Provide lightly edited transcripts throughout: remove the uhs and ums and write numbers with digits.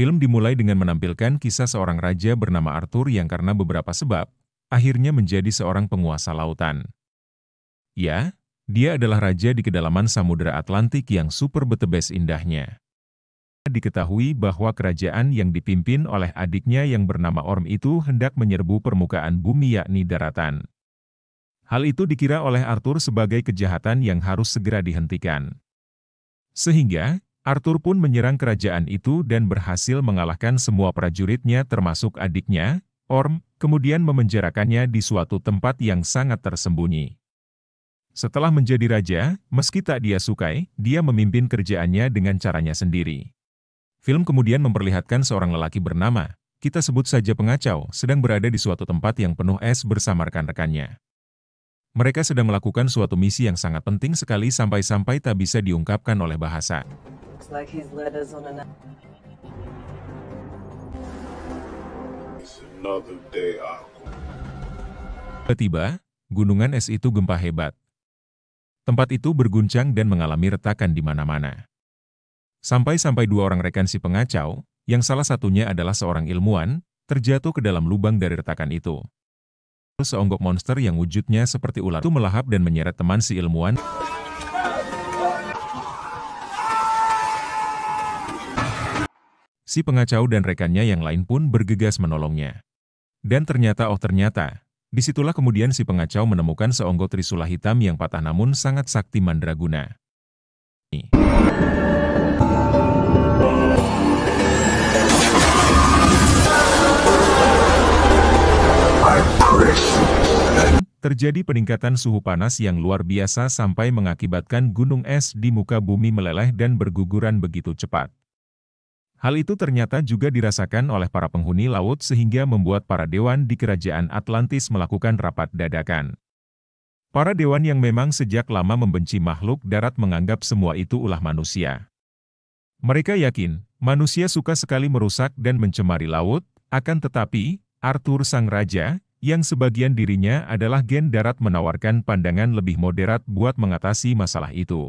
Film dimulai dengan menampilkan kisah seorang raja bernama Arthur yang karena beberapa sebab, akhirnya menjadi seorang penguasa lautan. Ya, dia adalah raja di kedalaman Samudera Atlantik yang super betebes indahnya. Diketahui bahwa kerajaan yang dipimpin oleh adiknya yang bernama Orm itu hendak menyerbu permukaan bumi yakni daratan. Hal itu dikira oleh Arthur sebagai kejahatan yang harus segera dihentikan. Sehingga, Arthur pun menyerang kerajaan itu dan berhasil mengalahkan semua prajuritnya termasuk adiknya, Orm, kemudian memenjarakannya di suatu tempat yang sangat tersembunyi. Setelah menjadi raja, meski tak dia sukai, dia memimpin kerjaannya dengan caranya sendiri. Film kemudian memperlihatkan seorang lelaki bernama, kita sebut saja pengacau, sedang berada di suatu tempat yang penuh es bersama rekan-rekannya. Mereka sedang melakukan suatu misi yang sangat penting sekali sampai-sampai tak bisa diungkapkan oleh bahasa. Tiba-tiba, gunungan es itu gempa hebat. Tempat itu berguncang dan mengalami retakan di mana-mana. Sampai-sampai dua orang rekan si pengacau, yang salah satunya adalah seorang ilmuwan, terjatuh ke dalam lubang dari retakan itu. Seonggok monster yang wujudnya seperti ular itu melahap dan menyeret teman si ilmuwan. Si pengacau dan rekannya yang lain pun bergegas menolongnya. Dan ternyata, disitulah kemudian si pengacau menemukan seonggok trisula hitam yang patah namun sangat sakti mandraguna. Terjadi peningkatan suhu panas yang luar biasa sampai mengakibatkan gunung es di muka bumi meleleh dan berguguran begitu cepat. Hal itu ternyata juga dirasakan oleh para penghuni laut sehingga membuat para dewan di kerajaan Atlantis melakukan rapat dadakan. Para dewan yang memang sejak lama membenci makhluk darat menganggap semua itu ulah manusia. Mereka yakin, manusia suka sekali merusak dan mencemari laut, akan tetapi, Arthur sang raja, yang sebagian dirinya adalah gen darat menawarkan pandangan lebih moderat buat mengatasi masalah itu.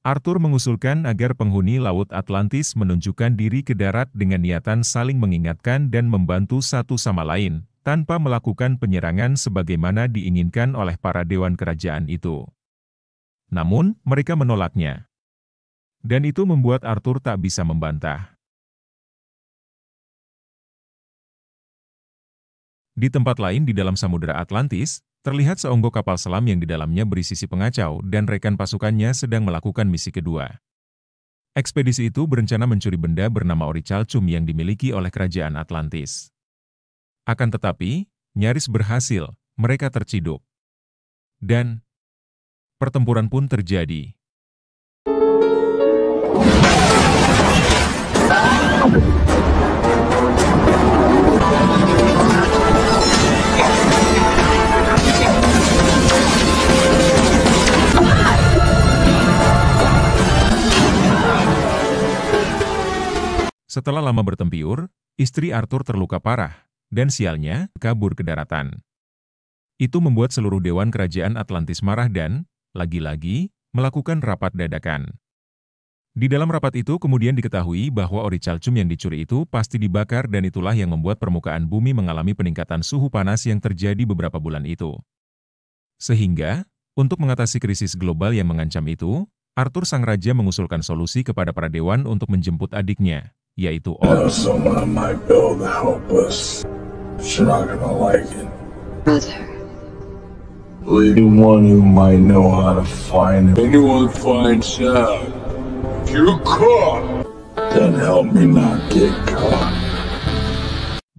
Arthur mengusulkan agar penghuni Laut Atlantis menunjukkan diri ke darat dengan niatan saling mengingatkan dan membantu satu sama lain, tanpa melakukan penyerangan sebagaimana diinginkan oleh para dewan kerajaan itu. Namun, mereka menolaknya. Dan itu membuat Arthur tak bisa membantah. Di tempat lain di dalam Samudera Atlantis, terlihat seonggok kapal selam yang di dalamnya berisi si pengacau dan rekan pasukannya sedang melakukan misi kedua. Ekspedisi itu berencana mencuri benda bernama Orichalcum yang dimiliki oleh kerajaan Atlantis. Akan tetapi, nyaris berhasil, mereka terciduk. Dan pertempuran pun terjadi. Setelah lama bertempur, istri Arthur terluka parah, dan sialnya, kabur ke daratan. Itu membuat seluruh dewan kerajaan Atlantis marah dan, lagi-lagi, melakukan rapat dadakan. Di dalam rapat itu kemudian diketahui bahwa Orichalcum yang dicuri itu pasti dibakar dan itulah yang membuat permukaan bumi mengalami peningkatan suhu panas yang terjadi beberapa bulan itu. Sehingga, untuk mengatasi krisis global yang mengancam itu, Arthur sang raja mengusulkan solusi kepada para dewan untuk menjemput adiknya, yaitu Orm.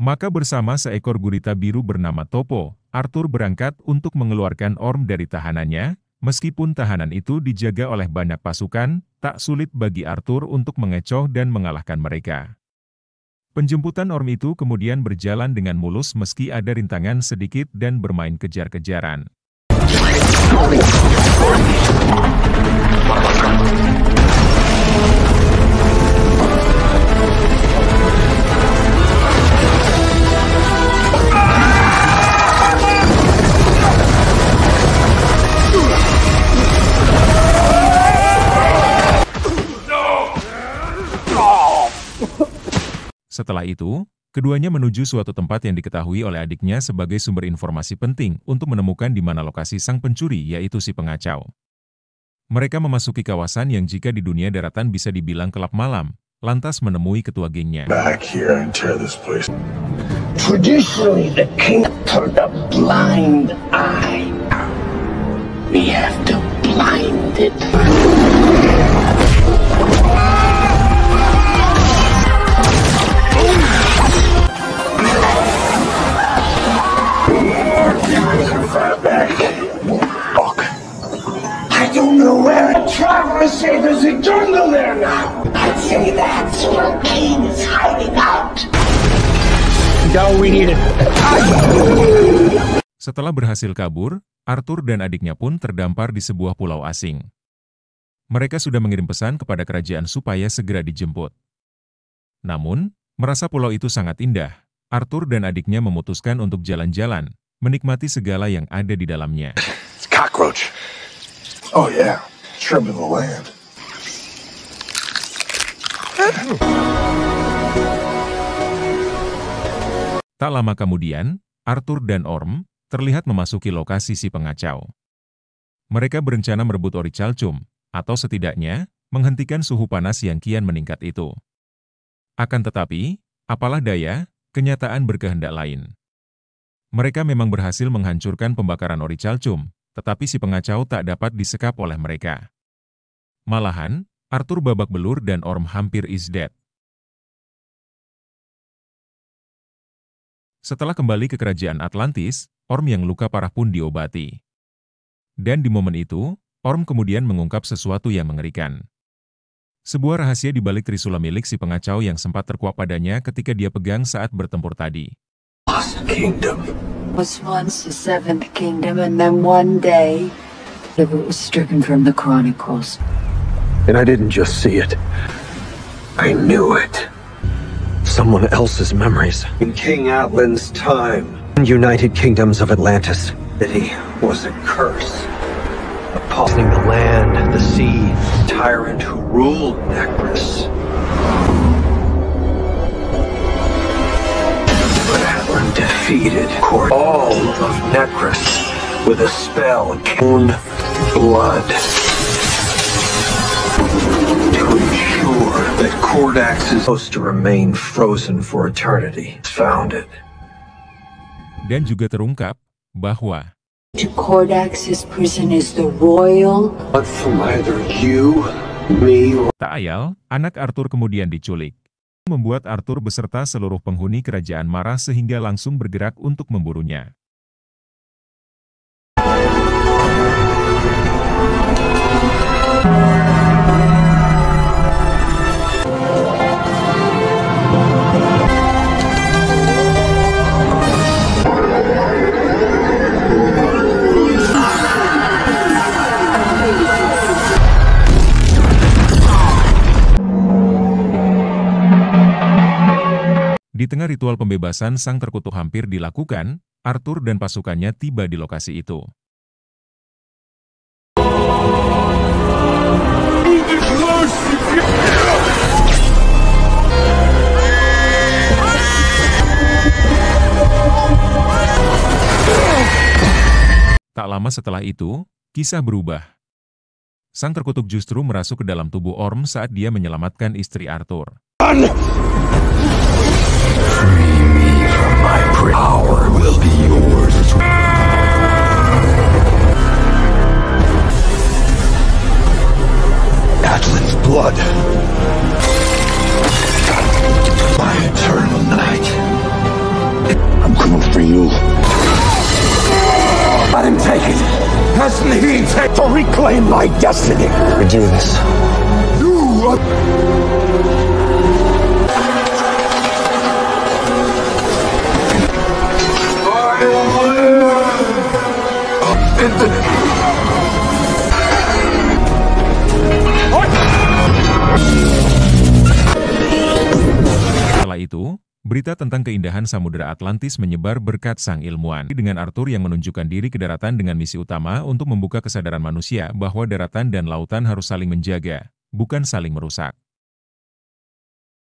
Maka bersama seekor gurita biru bernama Topo, Arthur berangkat untuk mengeluarkan Orm dari tahanannya. Meskipun tahanan itu dijaga oleh banyak pasukan, tak sulit bagi Arthur untuk mengecoh dan mengalahkan mereka. Penjemputan Orm itu kemudian berjalan dengan mulus meski ada rintangan sedikit dan bermain kejar-kejaran. Setelah itu, keduanya menuju suatu tempat yang diketahui oleh adiknya sebagai sumber informasi penting untuk menemukan di mana lokasi sang pencuri, yaitu si pengacau. Mereka memasuki kawasan yang jika di dunia daratan bisa dibilang kelap malam, lantas menemui ketua gengnya. Back here and tear this place. Traditionally, the king turned a blind eye. We have to blind it. I don't know where travelers say there's a jungle there now. I'd say that's where King is hiding out. No, we need it. Setelah berhasil kabur, Arthur dan adiknya pun terdampar di sebuah pulau asing. Mereka sudah mengirim pesan kepada kerajaan supaya segera dijemput. Namun, merasa pulau itu sangat indah, Arthur dan adiknya memutuskan untuk jalan-jalan, menikmati segala yang ada di dalamnya. It's cockroach. Oh yeah, shrimp in the land. Tak lama kemudian, Arthur dan Orm terlihat memasuki lokasi si pengacau. Mereka berencana merebut Orichalcum, atau setidaknya, menghentikan suhu panas yang kian meningkat itu. Akan tetapi, apalah daya, kenyataan berkehendak lain. Mereka memang berhasil menghancurkan pembakaran Orichalcum, tetapi si pengacau tak dapat disekap oleh mereka. Malahan, Arthur babak belur dan Orm hampir is dead. Setelah kembali ke kerajaan Atlantis, Orm yang luka parah pun diobati. Dan di momen itu, Orm kemudian mengungkap sesuatu yang mengerikan. Sebuah rahasia di balik trisula milik si pengacau yang sempat terkuak padanya ketika dia pegang saat bertempur tadi. Lost kingdom. Was once the seventh kingdom, and then one day, it was stricken from the chronicles. And I didn't just see it. I knew it. Someone else's memories. In King Atlan's time, United Kingdoms of Atlantis. City was a curse. Appalling the land, the sea, tyrant who ruled Necros. But Atlan defeated all of Necros with a spell, own blood. That Kordax is supposed to remain frozen for eternity. Found it. Dan juga terungkap bahwa To Kordax's prison is the royal. But from either you, me, or tak ayal, anak Arthur kemudian diculik. Membuat Arthur beserta seluruh penghuni kerajaan marah sehingga langsung bergerak untuk memburunya. Di tengah ritual pembebasan sang terkutuk hampir dilakukan, Arthur dan pasukannya tiba di lokasi itu. Tak lama setelah itu, kisah berubah. Sang terkutuk justru merasuk ke dalam tubuh Orm saat dia menyelamatkan istri Arthur. free me from my power will be yours. Atlan's blood. My eternal night. I'm coming for you. Let him take it. Hasn't he taken to reclaim my destiny? We do this. You. Setelah itu, berita tentang keindahan Samudera Atlantis menyebar berkat sang ilmuwan. Dengan Arthur yang menunjukkan diri ke daratan dengan misi utama untuk membuka kesadaran manusia bahwa daratan dan lautan harus saling menjaga, bukan saling merusak.